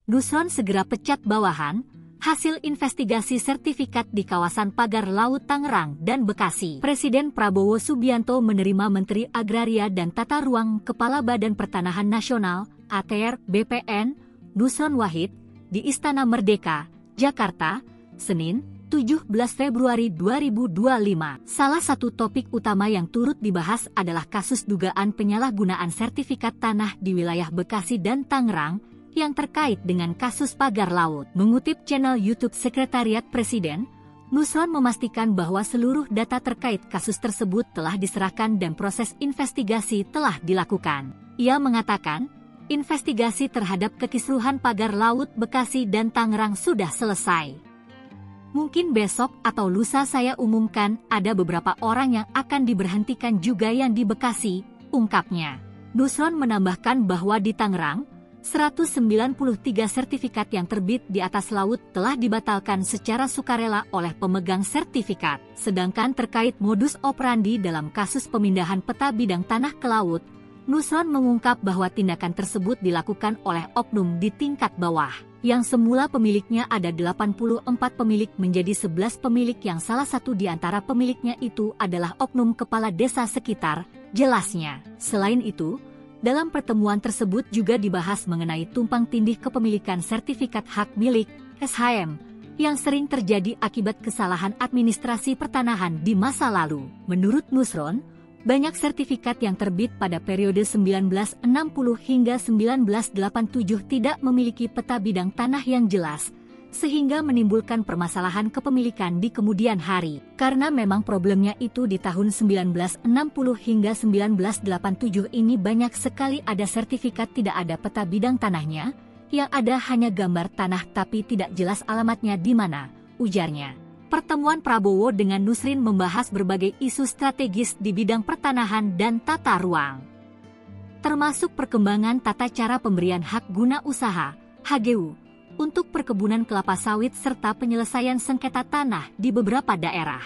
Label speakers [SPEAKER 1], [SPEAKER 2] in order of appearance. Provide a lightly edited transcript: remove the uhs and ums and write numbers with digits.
[SPEAKER 1] Nusron segera pecat bawahan, hasil investigasi sertifikat di kawasan Pagar Laut Tangerang dan Bekasi. Presiden Prabowo Subianto menerima Menteri Agraria dan Tata Ruang Kepala Badan Pertanahan Nasional, ATR, BPN, Nusron Wahid, di Istana Merdeka, Jakarta, Senin, 17 Februari 2025. Salah satu topik utama yang turut dibahas adalah kasus dugaan penyalahgunaan sertifikat tanah di wilayah Bekasi dan Tangerang, yang terkait dengan kasus pagar laut. Mengutip channel YouTube Sekretariat Presiden, Nusron memastikan bahwa seluruh data terkait kasus tersebut telah diserahkan dan proses investigasi telah dilakukan. Ia mengatakan, investigasi terhadap kekisruhan pagar laut Bekasi dan Tangerang sudah selesai. Mungkin besok atau lusa saya umumkan ada beberapa orang yang akan diberhentikan juga yang di Bekasi, ungkapnya. Nusron menambahkan bahwa di Tangerang, 193 sertifikat yang terbit di atas laut telah dibatalkan secara sukarela oleh pemegang sertifikat. Sedangkan terkait modus operandi dalam kasus pemindahan peta bidang tanah ke laut, Nusron mengungkap bahwa tindakan tersebut dilakukan oleh oknum di tingkat bawah. Yang semula pemiliknya ada 84 pemilik menjadi 11 pemilik yang salah satu di antara pemiliknya itu adalah oknum kepala desa sekitar, jelasnya. Selain itu, dalam pertemuan tersebut juga dibahas mengenai tumpang tindih kepemilikan sertifikat hak milik (SHM) yang sering terjadi akibat kesalahan administrasi pertanahan di masa lalu. Menurut Nusron, banyak sertifikat yang terbit pada periode 1960 hingga 1987 tidak memiliki peta bidang tanah yang jelas, sehingga menimbulkan permasalahan kepemilikan di kemudian hari. Karena memang problemnya itu di tahun 1960 hingga 1987 ini banyak sekali ada sertifikat tidak ada peta bidang tanahnya, yang ada hanya gambar tanah tapi tidak jelas alamatnya di mana, ujarnya. Pertemuan Prabowo dengan Nusrin membahas berbagai isu strategis di bidang pertanahan dan tata ruang, termasuk perkembangan tata cara pemberian hak guna usaha, HGU, untuk perkebunan kelapa sawit serta penyelesaian sengketa tanah di beberapa daerah.